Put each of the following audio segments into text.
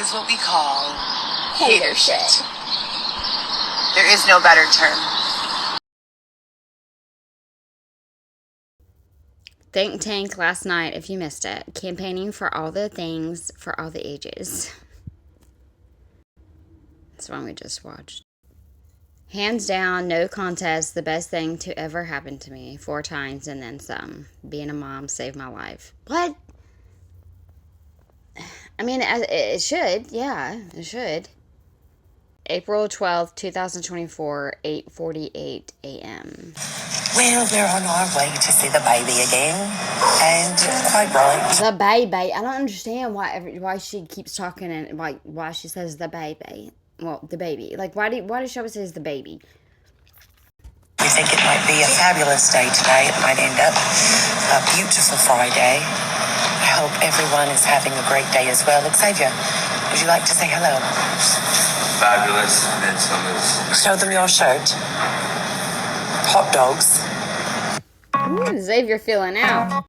is what we call hater shit. There is no better term. Think Tank last night, if you missed it. Campaigning for all the things for all the ages. That's one we just watched. Hands down, no contest, the best thing to ever happen to me. 4 times and then some. Being a mom saved my life. What? I mean, it should. Yeah, it should. April 12th, 2024, 8:48 a.m. Well, we're on our way to see the baby again, and quite right. The baby. I don't understand why she keeps talking and why she says the baby. Well, the baby. Like, why does she always say the baby? We think it might be a fabulous day today. It might end up a beautiful Friday. I hope everyone is having a great day as well. Xavier, would you like to say hello? Fabulous Midsummer's. Show them your shirt. Hot dogs. Ooh, Xavier feeling out.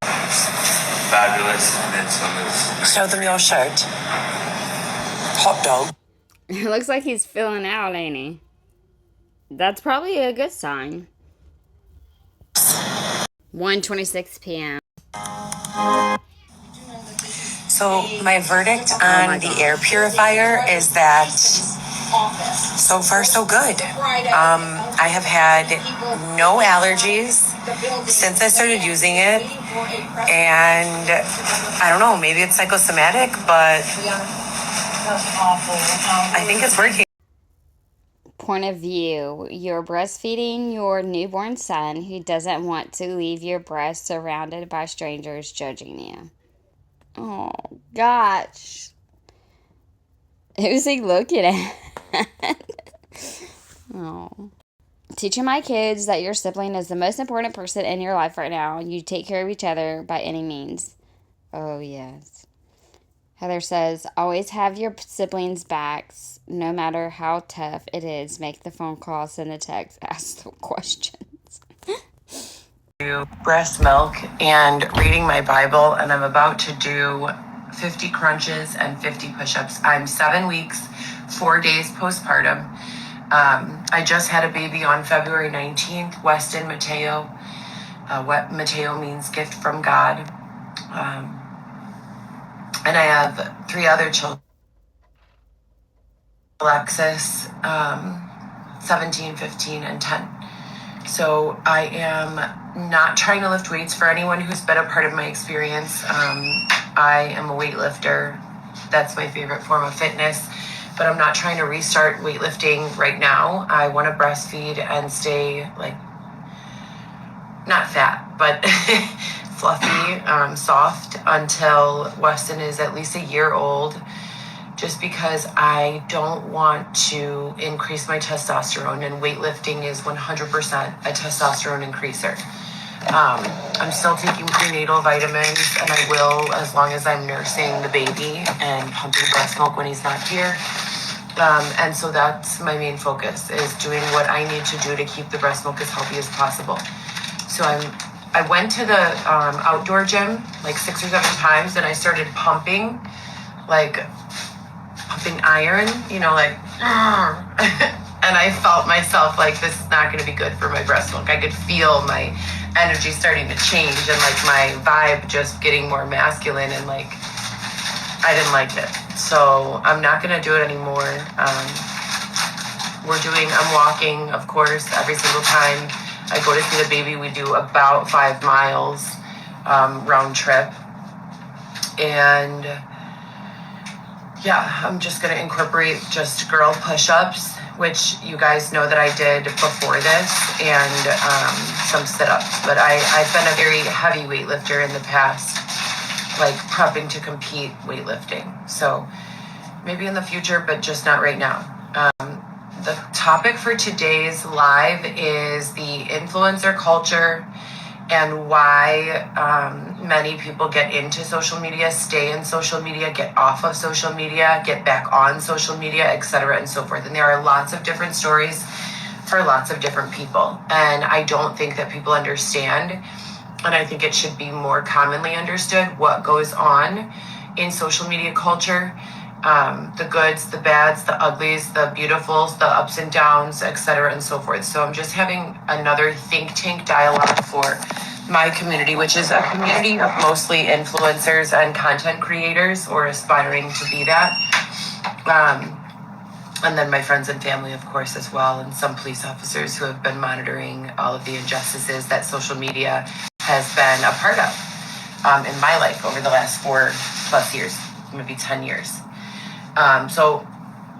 Fabulous Midsummer's. Show them your shirt. Hot dog. It looks like he's filling out, ain't he? That's probably a good sign. 1:26 p.m. So my verdict on the air purifier is that so far so good. I have had no allergies since I started using it, and I don't know, maybe it's psychosomatic, but I think it's working. Point of view. You're breastfeeding your newborn son who doesn't want to leave your breast surrounded by strangers judging you. Oh, gosh. Who's he looking at? Oh. Teaching my kids that your sibling is the most important person in your life right now. You take care of each other by any means. Oh, yes. Heather says, always have your siblings' backs, no matter how tough it is. Make the phone call, send the text, ask the questions. Breast milk and reading my Bible, and I'm about to do 50 crunches and 50 push-ups. I'm 7 weeks, 4 days postpartum. I just had a baby on February 19th, Weston Mateo. What Mateo means gift from God. And I have 3 other children. Alexis, 17, 15, and 10. So I am not trying to lift weights. For anyone who's been a part of my experience, I am a weightlifter. That's my favorite form of fitness. But I'm not trying to restart weightlifting right now. I want to breastfeed and stay, like, not fat, but fluffy, soft until Weston is at least a year old, just because I don't want to increase my testosterone, and weightlifting is 100% a testosterone increaser. I'm still taking prenatal vitamins, and I will as long as I'm nursing the baby and pumping breast milk when he's not here. And so that's my main focus, is doing what I need to do to keep the breast milk as healthy as possible. So I went to the outdoor gym like 6 or 7 times, and I started pumping iron, like, and I felt myself like, this is not going to be good for my breast milk. I could feel my energy starting to change and like my vibe just getting more masculine, and like I didn't like it. So I'm not going to do it anymore. I'm walking, of course, every single time I go to see the baby. We do about 5 miles round trip. And yeah, I'm just going to incorporate just girl push-ups, which you guys know that I did before this, and some sit-ups. But I've been a very heavy weightlifter in the past, like prepping to compete weightlifting. So maybe in the future, but just not right now. The topic for today's live is the influencer culture and why many people get into social media, stay in social media, get off of social media, get back on social media, etc., and so forth. And there are lots of different stories for lots of different people. And I don't think that people understand, and I think it should be more commonly understood, what goes on in social media culture the goods, the bads, the uglies, the beautifuls, the ups and downs, etc. and so forth. So I'm just having another think tank dialogue for my community, which is a community of mostly influencers and content creators or aspiring to be that. And then my friends and family, of course, as well, and some police officers who have been monitoring all of the injustices that social media has been a part of in my life over the last 4+ years, maybe 10 years. So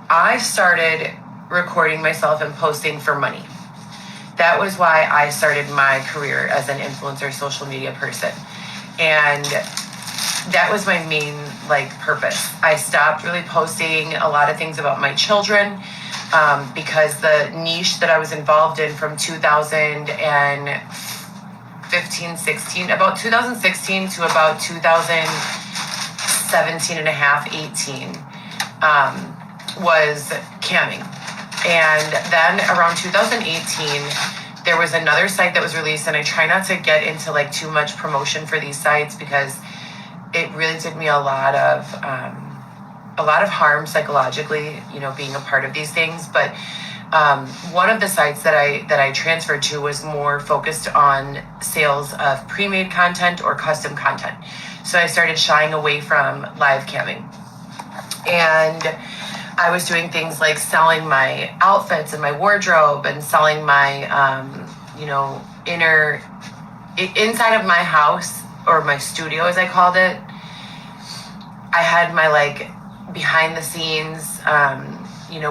I started recording myself and posting for money. That was why I started my career as an influencer social media person. And that was my main purpose. I stopped really posting a lot of things about my children because the niche that I was involved in from 2015, 16, about 2016 to about 2017 and a half, 18, was camming. And then around 2018, there was another site that was released, and I try not to get into too much promotion for these sites because it really did me a lot of harm psychologically, being a part of these things. But one of the sites that I transferred to was more focused on sales of pre-made content or custom content. So I started shying away from live camming. And I was doing things like selling my outfits and my wardrobe and selling my, inside of my house, or my studio as I called it. I had my behind the scenes,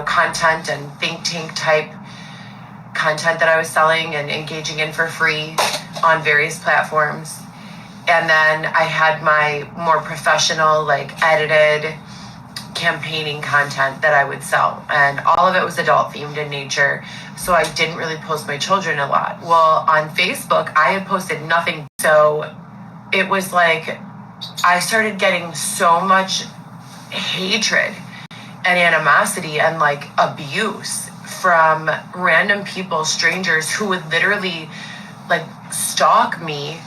content and think tank type content that I was selling and engaging in for free on various platforms. And then I had my more professional, edited campaigning content that I would sell. And all of it was adult themed in nature. So I didn't really post my children a lot. Well, on Facebook, I had posted nothing. So it was I started getting so much hatred and animosity and abuse from random people, strangers who would literally stalk me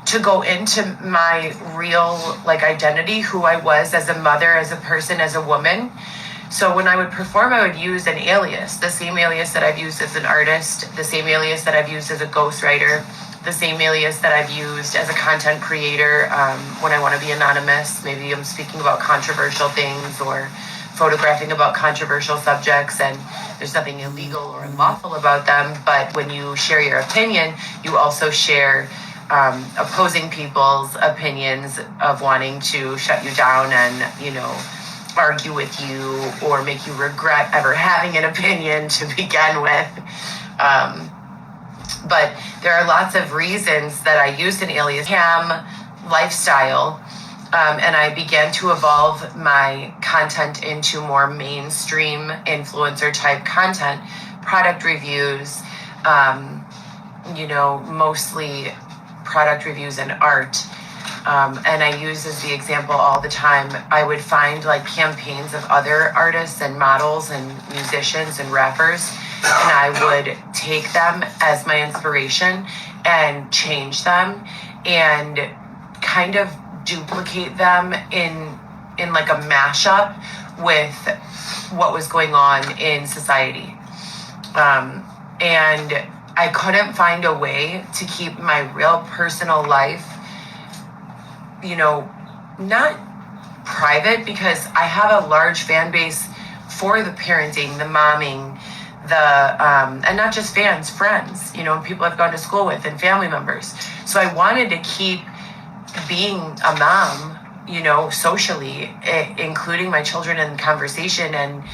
to go into my real identity, who I was as a mother, as a person, as a woman. So when I would perform, I would use an alias, the same alias that I've used as an artist, the same alias that I've used as a ghostwriter, the same alias that I've used as a content creator when I want to be anonymous. Maybe I'm speaking about controversial things or photographing about controversial subjects, and there's nothing illegal or unlawful about them. But when you share your opinion, you also share opposing people's opinions of wanting to shut you down and, argue with you or make you regret ever having an opinion to begin with. But there are lots of reasons that I used an alias cam lifestyle, and I began to evolve my content into more mainstream influencer type content, product reviews, mostly product reviews and art. And I use as the example all the time, I would find campaigns of other artists and models and musicians and rappers, and I would take them as my inspiration and change them and kind of duplicate them in a mashup with what was going on in society. And I couldn't find a way to keep my real personal life, not private, because I have a large fan base for the parenting, the momming, and not just fans, friends, people I've gone to school with and family members. So I wanted to keep being a mom, socially, including my children in conversation, and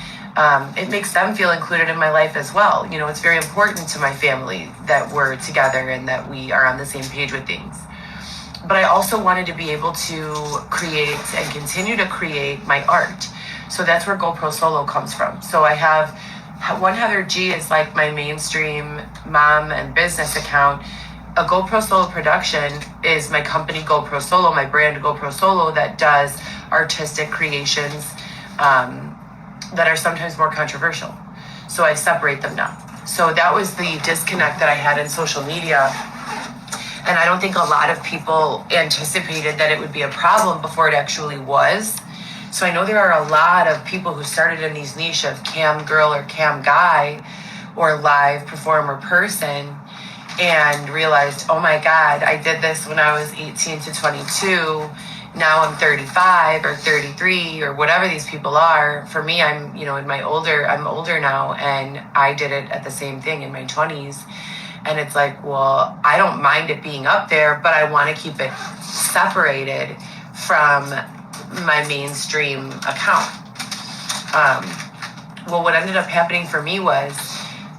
it makes them feel included in my life as well. It's very important to my family that we're together and that we are on the same page with things. But I also wanted to be able to create and continue to create my art. So that's where GoPro Solo comes from. So I have One Heather G is my mainstream mom and business account. A GoPro Solo production is my company GoPro Solo, my brand GoPro Solo, that does artistic creations that are sometimes more controversial. So I separate them now. So that was the disconnect that I had in social media. And I don't think a lot of people anticipated that it would be a problem before it actually was. So I know there are a lot of people who started in these niche of cam girl or cam guy or live performer person and realized, oh my God, I did this when I was 18 to 22. Now I'm 35 or 33 or whatever these people are. For me, I'm, I'm older now, and I did it at the same thing in my 20s. And it's like, well, I don't mind it being up there, but I want to keep it separated from my mainstream account. Well, what ended up happening for me was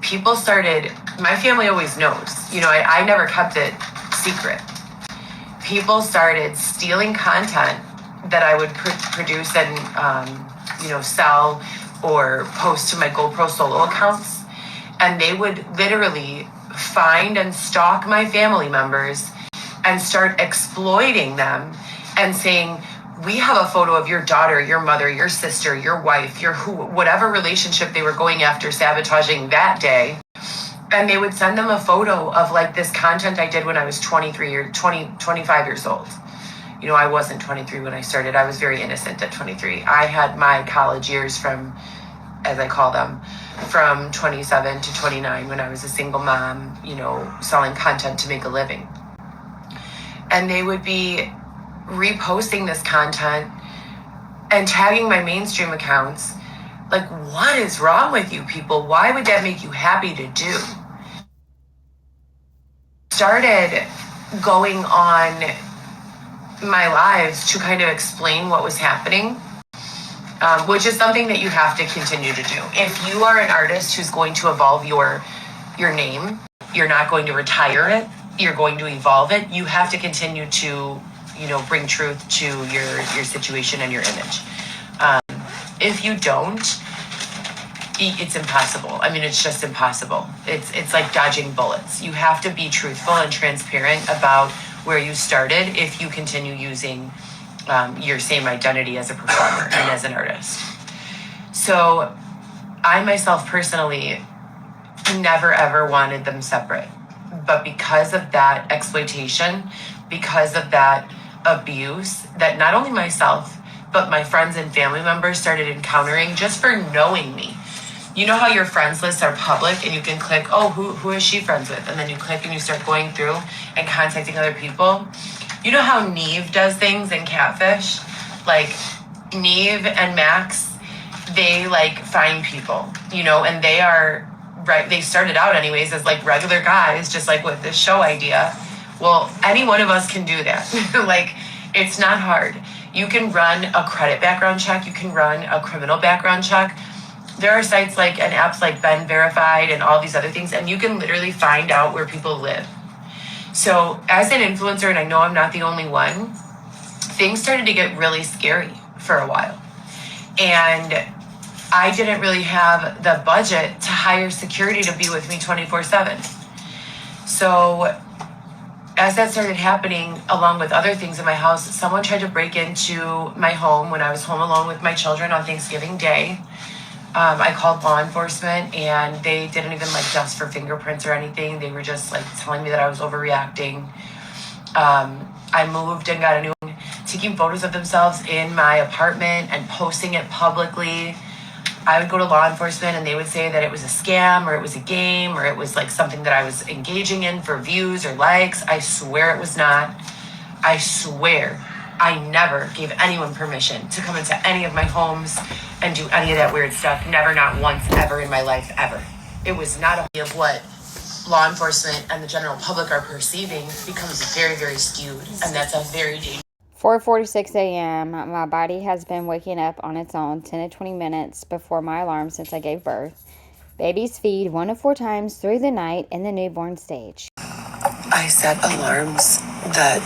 people started, my family always knows, I never kept it secret. People started stealing content that I would produce and, sell or post to my GoPro solo accounts. And they would literally find and stalk my family members and start exploiting them and saying, we have a photo of your daughter, your mother, your sister, your wife, whatever relationship they were going after, sabotaging that day. And they would send them a photo of like this content I did when I was 23 or 25 years old. I wasn't 23 when I started. I was very innocent at 23. I had my college years from, as I call them, from 27 to 29 when I was a single mom, selling content to make a living. And they would be reposting this content and tagging my mainstream accounts. Like, what is wrong with you people? Why would that make you happy to do? Started going on my lives to kind of explain what was happening, which is something that you have to continue to do. If you are an artist who's going to evolve your name, you're not going to retire it, you're going to evolve it, you have to continue to, bring truth to your situation and your image. If you don't, it's impossible. I mean, it's just impossible. It's like dodging bullets. You have to be truthful and transparent about where you started if you continue using your same identity as a performer and as an artist. So I myself personally never ever wanted them separate. But because of that exploitation, because of that abuse that not only myself, but my friends and family members started encountering just for knowing me. You know how your friends lists are public and you can click, oh, who is she friends with? And then you click and you start going through and contacting other people. You know how Neve does things in Catfish? Like Neve and Max, they like find people, and they are, right, they started out anyways as like regular guys, just like with this show idea. Well, any one of us can do that. Like, it's not hard. You can run a credit background check. You can run a criminal background check. There are sites like and apps like Ben Verified and all these other things, and you can literally find out where people live. So as an influencer, and I know I'm not the only one, things started to get really scary for a while. And I didn't really have the budget to hire security to be with me 24/7. So as that started happening, along with other things in my house, someone tried to break into my home when I was home alone with my children on Thanksgiving Day. I called law enforcement, and they didn't even like dust for fingerprints or anything. They were just like telling me that I was overreacting. I moved and got a new one, taking photos of themselves in my apartment and posting it publicly. I would go to law enforcement and they would say that it was a scam or it was a game or it was like something that I was engaging in for views or likes. I swear it was not. I swear I never gave anyone permission to come into any of my homes and do any of that weird stuff. Never, not once, ever in my life, ever. It was not a of what law enforcement and the general public are perceiving becomes very, very skewed. And that's a very dangerous. 4:46 a.m. My body has been waking up on its own 10 to 20 minutes before my alarm since I gave birth. Babies feed 1 to 4 times through the night in the newborn stage. I set alarms that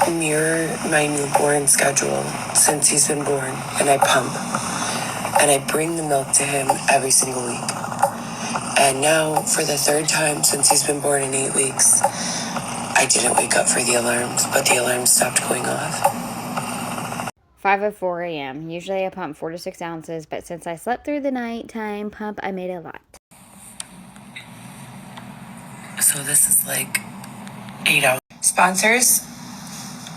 mirror my newborn schedule since he's been born, and I pump. And I bring the milk to him every single week. And now, for the 3rd time since he's been born in 8 weeks, I didn't wake up for the alarms, but the alarms stopped going off. 5:04 a.m. Usually I pump 4 to 6 ounces, but since I slept through the nighttime pump, I made a lot. So this is like 8 hours. Sponsors,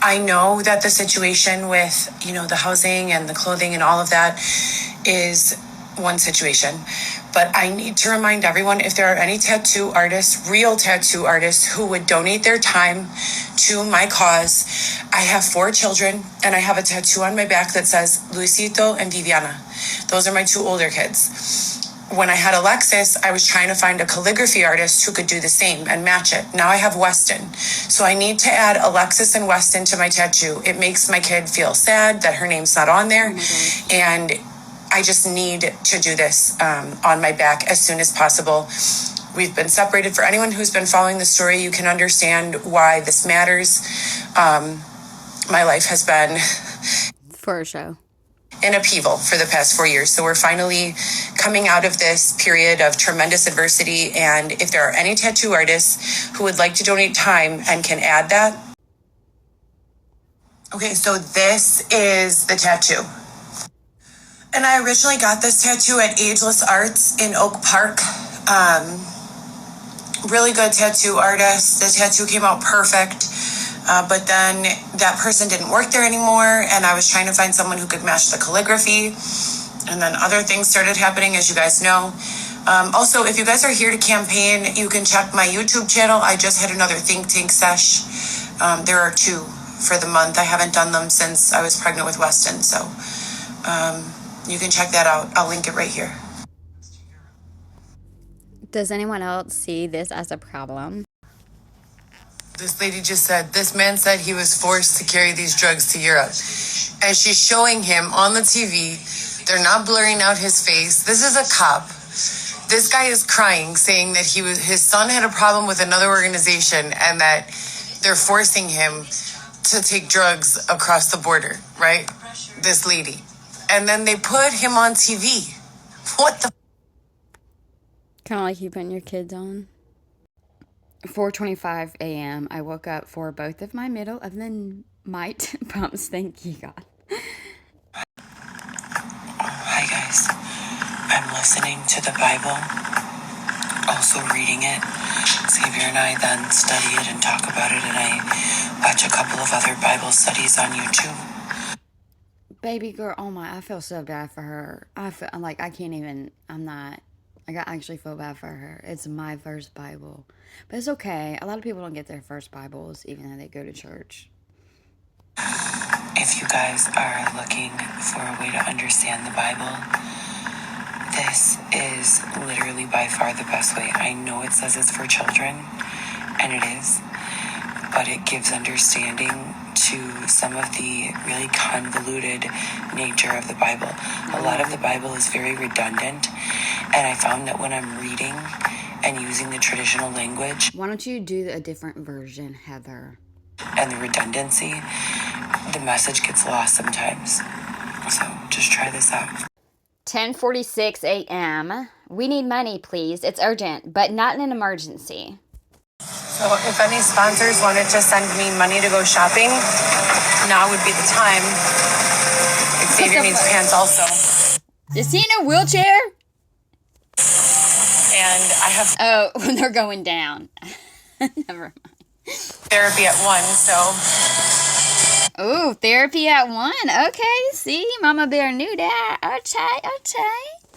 I know that the situation with, the housing and the clothing and all of that is one situation. But I need to remind everyone, if there are any tattoo artists, real tattoo artists, who would donate their time to my cause. I have 4 children, and I have a tattoo on my back that says Luisito and Viviana. Those are my 2 older kids. When I had Alexis, I was trying to find a calligraphy artist who could do the same and match it. Now I have Weston. So I need to add Alexis and Weston to my tattoo. It makes my kid feel sad that her name's not on there. And I just need to do this on my back as soon as possible. We've been separated. For anyone who's been following the story, you can understand why this matters. My life has been For sure. in upheaval for the past 4 years. So we're finally coming out of this period of tremendous adversity. And if there are any tattoo artists who would like to donate time and can add that. Okay, so this is the tattoo. And I originally got this tattoo at Ageless Arts in Oak Park. Really good tattoo artist. The tattoo came out perfect. But then that person didn't work there anymore, and I was trying to find someone who could match the calligraphy. And then other things started happening, as you guys know. Also, if you guys are here to campaign, you can check my YouTube channel. I just had another think tank sesh. There are 2 for the month. I haven't done them since I was pregnant with Weston, so you can check that out. I'll link it right here. Does anyone else see this as a problem? This lady just said, this man said he was forced to carry these drugs to Europe. And she's showing him on the TV. They're not blurring out his face. This is a cop. This guy is crying, saying that his son had a problem with another organization and that they're forcing him to take drugs across the border, right? This lady. And then they put him on TV. What the? Kind of like you putting your kids on. 4:25 a.m. I woke up for both of my middle of the night pumps. Thank you, God. Hi, guys. I'm listening to the Bible, also reading it. Xavier and I then study it and talk about it, and I watch a couple of other Bible studies on YouTube. Baby girl, oh my, I feel so bad for her. I actually feel bad for her. It's my first Bible. But it's okay. A lot of people don't get their first Bibles, even though they go to church. If you guys are looking for a way to understand the Bible, this is literally by far the best way. I know it says it's for children, and it is, but it gives understanding to some of the really convoluted nature of the Bible. A lot of the Bible is very redundant, and I found that when I'm reading and using the traditional language... Why don't you do a different version, Heather? ...and the redundancy, the message gets lost sometimes. So just try this out. 10:46 a.m. We need money, please. It's urgent, but not in an emergency. So if any sponsors wanted to send me money to go shopping, now would be the time. Xavier needs pants also. Is he in a wheelchair? And I have Oh, they're going down. Never mind. therapy at 1, so... Ooh, therapy at 1. Okay, see? Mama Bear knew that. Okay.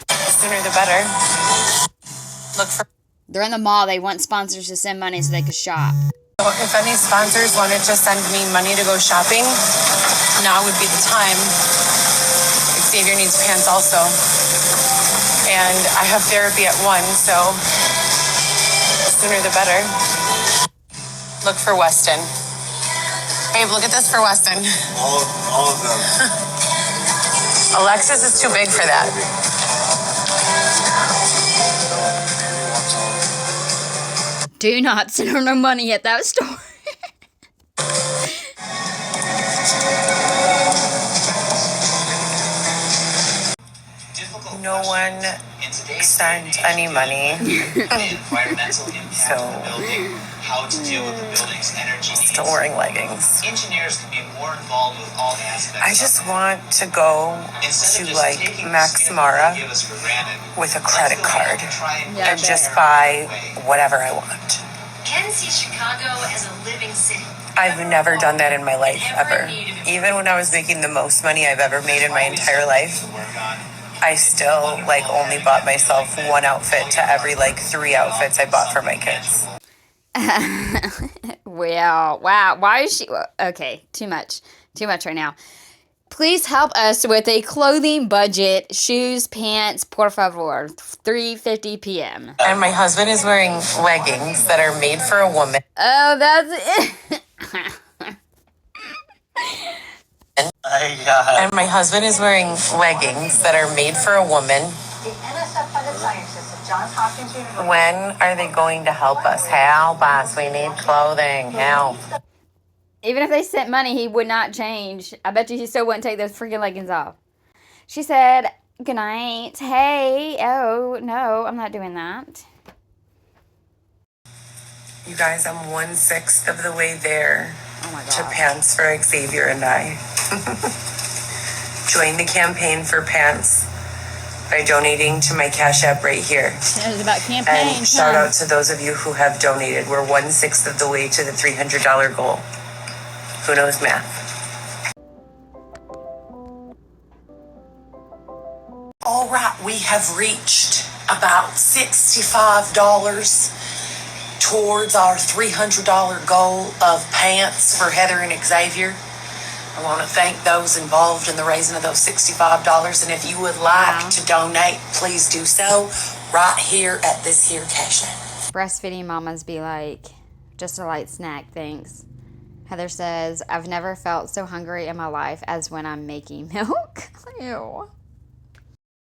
The sooner the better. Look for... They're in the mall. They want sponsors to send money so they could shop. So if any sponsors wanted to send me money to go shopping, now would be the time. Xavier needs pants also. And I have therapy at 1, so the sooner the better. Look for Weston. Babe, look at this for Weston. All of them. Alexis is too big for that. Do not send her no money at that store. No one sent any money. So, how to deal with the building's energy needs. still wearing leggings. Engineers can be more involved with all aspects. I just want to go Instead of to just like taking Max the Mara give us for granted, with a let's credit go ahead card and try and Yeah, and just buy whatever I want. Ken sees Chicago as a living city. I've never done that in my life, ever. Even when I was making the most money I've ever made in my entire life, I still, only bought myself one outfit to every, 3 outfits I bought for my kids. Well, wow. Why is she... Okay, too much. Too much right now. Please help us with a clothing budget. Shoes, pants, por favor. 3:50 p.m. And my husband is wearing leggings that are made for a woman. Oh, that's it. And my husband is wearing leggings that are made for a woman. The NSF-funded scientists at Johns Hopkins University. When are they going to help us? Help us. We need clothing. Help. Even if they sent money, he would not change. I bet you he still wouldn't take those freaking leggings off. She said, good night. Hey. Oh, no, I'm not doing that. You guys, I'm 1/6 of the way there Oh, my to God. pants for Xavier and I. Join the campaign for pants by donating to my Cash App right here. It was about And campaigns. shout out to those of you who have donated. We're 1/6 of the way to the $300 goal. Who knows math? All right, we have reached about $65 towards our $300 goal of pants for Heather and Xavier. I want to thank those involved in the raising of those $65. And if you would like to donate, please do so right here at this here Cash App. Breastfeeding mamas be like, just a light snack, thanks. Heather says, I've never felt so hungry in my life as when I'm making milk. Ew.